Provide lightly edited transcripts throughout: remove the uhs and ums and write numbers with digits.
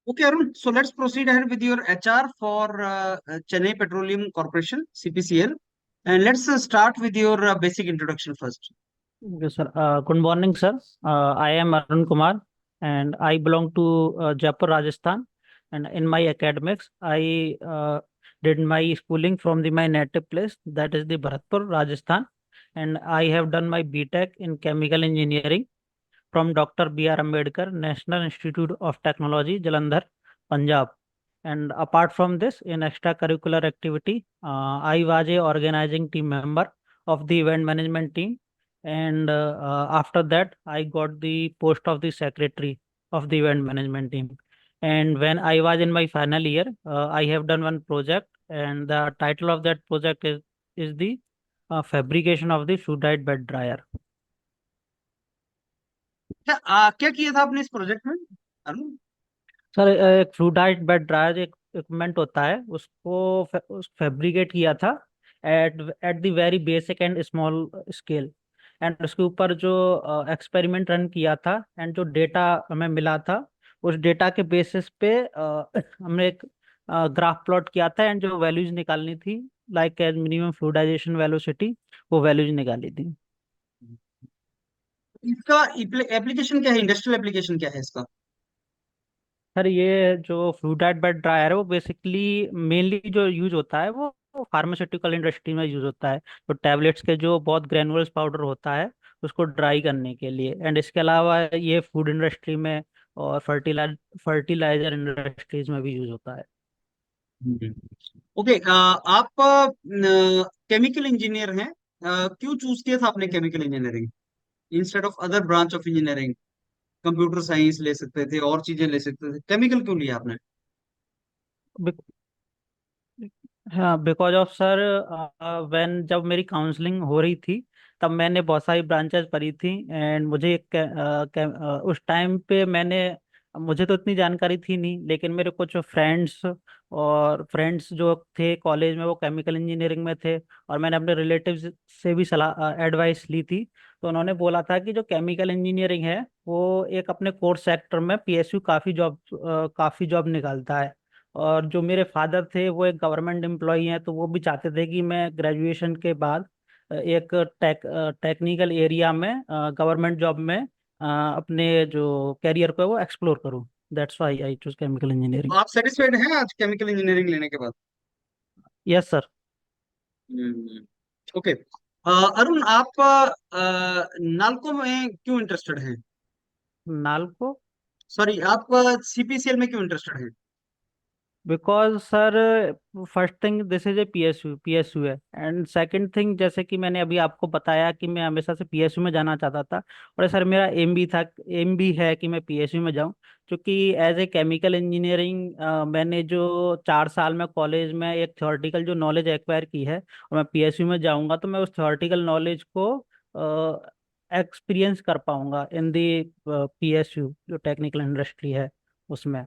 Okay, Arun. So let's proceed ahead with your HR for Chennai Petroleum Corporation (CPCL), and let's start with your basic introduction first. Yes, sir. Good morning, sir. I am Arun Kumar, and I belong to Jaipur, Rajasthan. And in my academics, I did my schooling from my native place, that is the Bharatpur, Rajasthan. And I have done my BTech in chemical engineering from Dr. B.R. Ambedkar, National Institute of Technology, Jalandhar, Punjab. And apart from this, in extracurricular activity, I was a organizing team member of the event management team. And after that, I got the post of the secretary of the event management team. And when I was in my final year, I have done one project, and the title of that project is the fabrication of the shoe-dyed bed dryer. क्या किया था आपने इस project में, Arun? Sir एक fluidized bed dryer एक equipment होता है, उसको उस फैब्रिकेट किया था at at the very basic and small scale. And उसके ऊपर जो एक्सपेरिमेंट रन किया था एंड जो डेटा हमें मिला था, उस डेटा के बेसिस पे हमने एक ग्राफ प्लॉट किया था एंड जो वैल्यूज निकालनी थी, लाइक एज मिनिमम फ्लूइडाइजेशन वेलोसिटी, वो वैल्यूज निकाली थी। इसका एप्लीकेशन क्या है, इंडस्ट्रियल एप्लीकेशन क्या है इसका? सर ये जो फ्लूइडाइट बेड ड्रायर है वो बेसिकली मेनली जो यूज होता है वो फार्मास्यूटिकल इंडस्ट्री में यूज होता है। तो टैबलेट्स के जो बहुत ग्रेनुलस पाउडर होता है उसको ड्राई करने के लिए, एंड इसके अलावा ये फूड इंडस्ट्री में और फर्टिलाइजर इंडस्ट्रीज में भी यूज होता है। ओके, आप केमिकल इंजीनियर हैं। क्यों चूज किया था आपने chemical engineering instead of other branch of engineering? Computer science ले सकते थे, और चीजें ले सकते थे, केमिकल क्यों लिया आपने? हाँ, बिकॉज ऑफ सर, व्हेन जब मेरी काउंसलिंग हो रही थी तब मैंने बहुत सारी ब्रांचेस पढ़ी थी। एंड मुझे उस टाइम पे मुझे तो इतनी जानकारी थी नहीं, लेकिन मेरे कुछ फ्रेंड्स जो थे कॉलेज में वो केमिकल इंजीनियरिंग में थे, और मैंने अपने रिलेटिव्स से भी सलाह एडवाइस ली थी। तो उन्होंने बोला था कि जो केमिकल इंजीनियरिंग है वो एक अपने कोर सेक्टर में पीएसयू काफ़ी जॉब निकालता है। और जो मेरे फादर थे वो एक गवर्नमेंट एम्प्लॉई हैं, तो वो भी चाहते थे कि मैं ग्रेजुएशन के बाद एक टेक्निकल एरिया में गवर्नमेंट जॉब में अपने जो कैरियर को है वो एक्सप्लोर करूं। That's why I choose chemical engineering. आप सेटिस्फाइड हैं आज केमिकल इंजीनियरिंग लेने के बाद? Yes sir. ओके। अरुण, आप नालको में क्यों इंटरेस्टेड हैं? नालको। सॉरी, आप सीपीसीएल में क्यों इंटरेस्टेड हैं? Because sir, first thing this is a PSU है, एंड सेकंड थिंग जैसे कि मैंने अभी आपको बताया कि मैं हमेशा से पीएसयू में जाना चाहता था। और सर मेरा एम भी है कि मैं पीएसयू में जाऊं, क्योंकि एज ए केमिकल इंजीनियरिंग मैंने जो 4 साल में कॉलेज में एक थ्योरेटिकल जो नॉलेज एक्वायर की है, और मैं पीएसयू में जाऊंगा तो मैं उस थ्योरेटिकल नॉलेज को एक्सपीरियंस कर पाऊंगा इन दी पीएसयू जो टेक्निकल इंडस्ट्री है उसमें।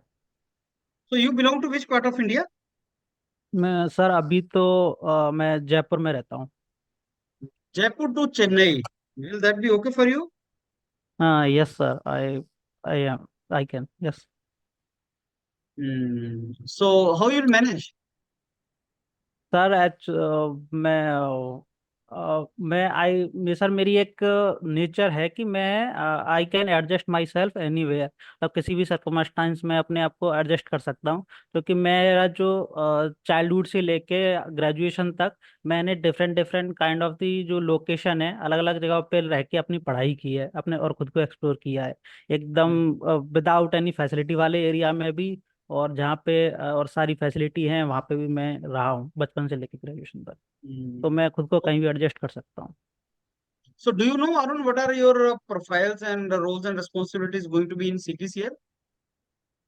So you belong to which part of India? मैं सर अभी तो मैं जयपुर में रहता हूँ। Jaipur to Chennai, will that be okay for you? हाँ yes sir, I am I can yes. So how you manage? Sir मैं सर मेरी एक नेचर है कि मैं I can adjust myself anywhere. अब किसी भी सर्कमस्टांस में अपने आप को एडजस्ट कर सकता हूँ, क्योंकि मेरा जो चाइल्डहुड से लेके ग्रेजुएशन तक मैंने different different kind of the जो लोकेशन है, अलग अलग जगह पे रह के अपनी पढ़ाई की है अपने, और खुद को एक्सप्लोर किया है एकदम विदाउट एनी फैसिलिटी वाले एरिया में भी। और जहाँ पे और सारी फैसिलिटी है वहाँ पे भी मैं रहा हूँ बचपन से लेकर ग्रेजुएशन तक। तो मैं खुद को कहीं भी एडजस्ट कर सकता हूँ। So do you know, Arun, what are your profiles and roles and responsibilities going to be in CPCL?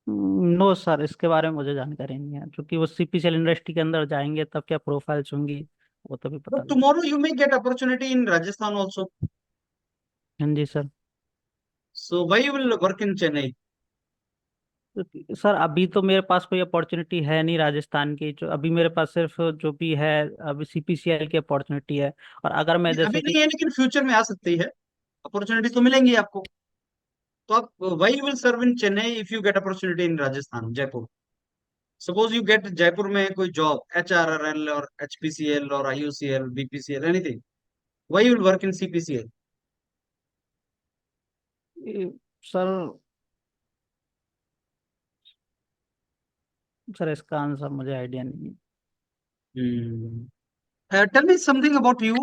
No sir, इसके बारे में मुझे जानकारी नहीं है, क्योंकि वो सीपीसीएल इंडस्ट्री के अंदर जाएंगे तब क्या प्रोफाइल्स होंगी, वो तभी पता But लगेगा। tomorrow you may get opportunity in Rajasthan also. हाँ जी sir. So why you will work in Chennai? तो सर अभी तो मेरे पास कोई अपॉर्चुनिटी है नहीं राजस्थान की, जो अभी मेरे पास सिर्फ जो भी है अभी सीपीसीएल की अपॉर्चुनिटी है। और अगर मैं अभी जैसे कि नहीं है, लेकिन फ्यूचर में आ सकती है, अपॉर्चुनिटी तो मिलेंगी आपको। तो आप why you will serve in Chennai if you get opportunity in Rajasthan, Jaipur? Suppose you get Jaipur में कोई जॉब, HRRL और HPCL और IUCL, BPCL, anything, why you will work in CPCL? Sir, sir इसका आंसर मुझे आइडिया नहीं है। Tell me something about you.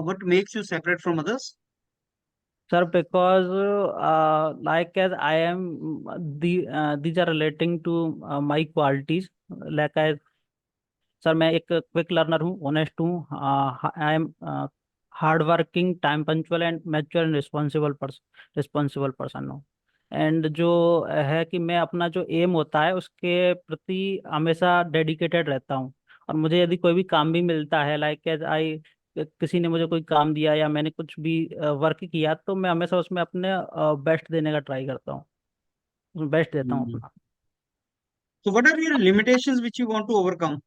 What makes you separate from others? Sir, because like as I am, these are relating to my qualities. Like as sir, मैं एक quick learner हूँ, honest हूँ, I am hard working, time punctual and mature and responsible person हूँ। And जो है कि मैं अपना जो एम होता है उसके प्रति हमेशा डेडिकेटेड रहता हूँ। और मुझे यदि कोई भी काम भी मिलता है, लाइक एज आई, किसी ने मुझे कोई काम दिया या मैंने कुछ भी वर्क किया, तो मैं हमेशा उसमें अपने बेस्ट देने का ट्राई करता हूँ, बेस्ट देता हूँ Hmm. अपना। So, what are your limitations which you want to overcome?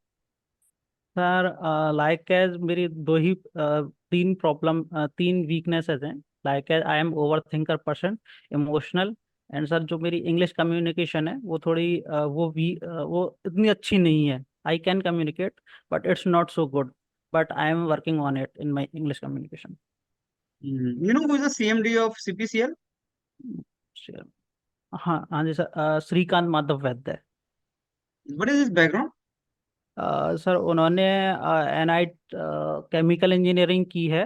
Sir, like as मेरी दो ही तीन वीकनेसेस हैं। Like as I am overthinker person, emotional, and sir जो मेरी इंग्लिश कम्युनिकेशन है वो थोड़ी वो इतनी अच्छी नहीं है। I can communicate but it's not so good, but I am working on it in my English communication. You know who is the CMD of CPCL? हाँ हाँ जी sir, Shrikant Madhav Vaidya. What is his background? Sir उन्होंने NI chemical engineering की है,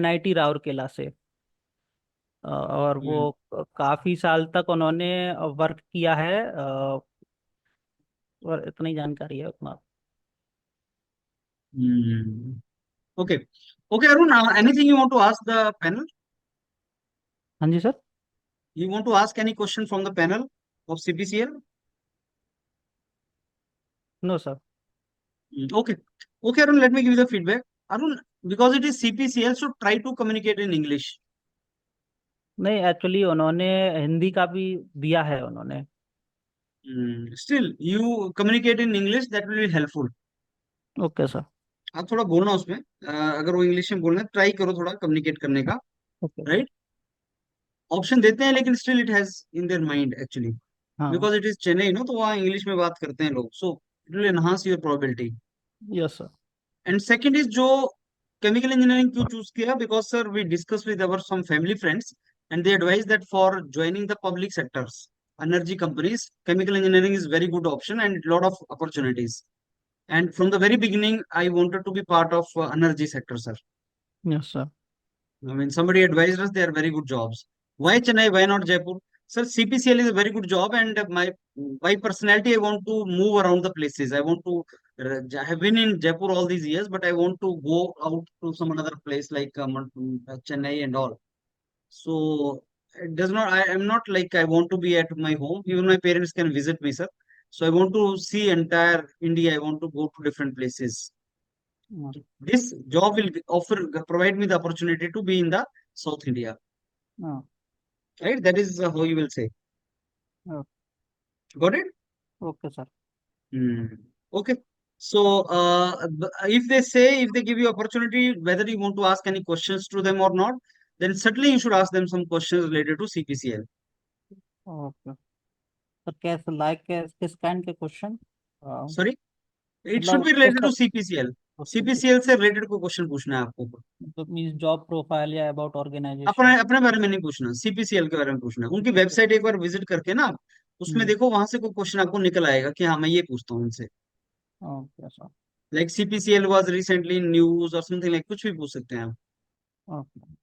NIT Rourkela से। और वो Hmm. काफी साल तक उन्होंने वर्क किया है, और इतनी जानकारी है उतना। Hmm. Okay. Okay, Arun, anything you want to ask the panel? हाँ जी sir. You want to ask any question from the panel of CPCL? No sir. Okay. Okay, Arun, let me give you the feedback. Arun, because it is CPCL, so try to communicate in English. नहीं, actually उन्होंने हिंदी का भी दिया है उन्होंने। Still, you communicate in English, that will be helpful. Okay sir. आप थोड़ा बोलना उसमें, अगर वो इंग्लिश में बोलना है ट्राई करो थोड़ा कम्युनिकेट करने का। Okay sir. राइट? ऑप्शन देते हैं लेकिन still it has in their mind actually, हाँ। Because it is Chennai, no, तो वहाँ इंग्लिश में बात करते हैं लोग, so it will enhance your probability. Yes sir. And second is, जो केमिकल इंजीनियरिंग क्यों चूज किया, because sir we discuss with our some family friends and they advise that for joining the public sectors, energy companies, chemical engineering is very good option and lot of opportunities. And from the very beginning I wanted to be part of energy sector, sir. Yes sir. I mean, somebody advised us they are very good jobs. Why Chennai? Why not Jaipur? Sir, CPCL is a very good job, and my personality, I want to move around the places. I want to. I have been in Jaipur all these years, but I want to go out to some another place like Chennai and all. So it does not. I am not like I want to be at my home. Even my parents can visit me, sir. So I want to see entire India. I want to go to different places. हाँ। This job will provide me the opportunity to be in the South India, हाँ। right? That is how you will say. Got it? Okay sir. Hmm. Okay. So if they say, if they give you opportunity, whether you want to ask any questions to them or not, then certainly you should ask them some questions related to CPCL. Okay sir, कैसे, like किस kind के question, Sorry, it should मतलब be किस related to CPCL. तरह, CPCL से related कोई question पूछना है आपको। मतलब मीन्स जॉब प्रोफाइल या अबाउट अपने ऑर्गेनाइजेशन? अपने बारे में नहीं पूछना, CPCL के बारे में पूछना है। उनकी ओके। वेबसाइट एक बार विजिट करके ना, उसमें हम्म। देखो, वहां से कोई क्वेश्चन आपको निकल आएगा कि हाँ मैं ये पूछता हूँ उनसे। Okay sir. Like CPCL was recently news और समथिंग लाइक, कुछ भी पूछ सकते हैं आप। ओके।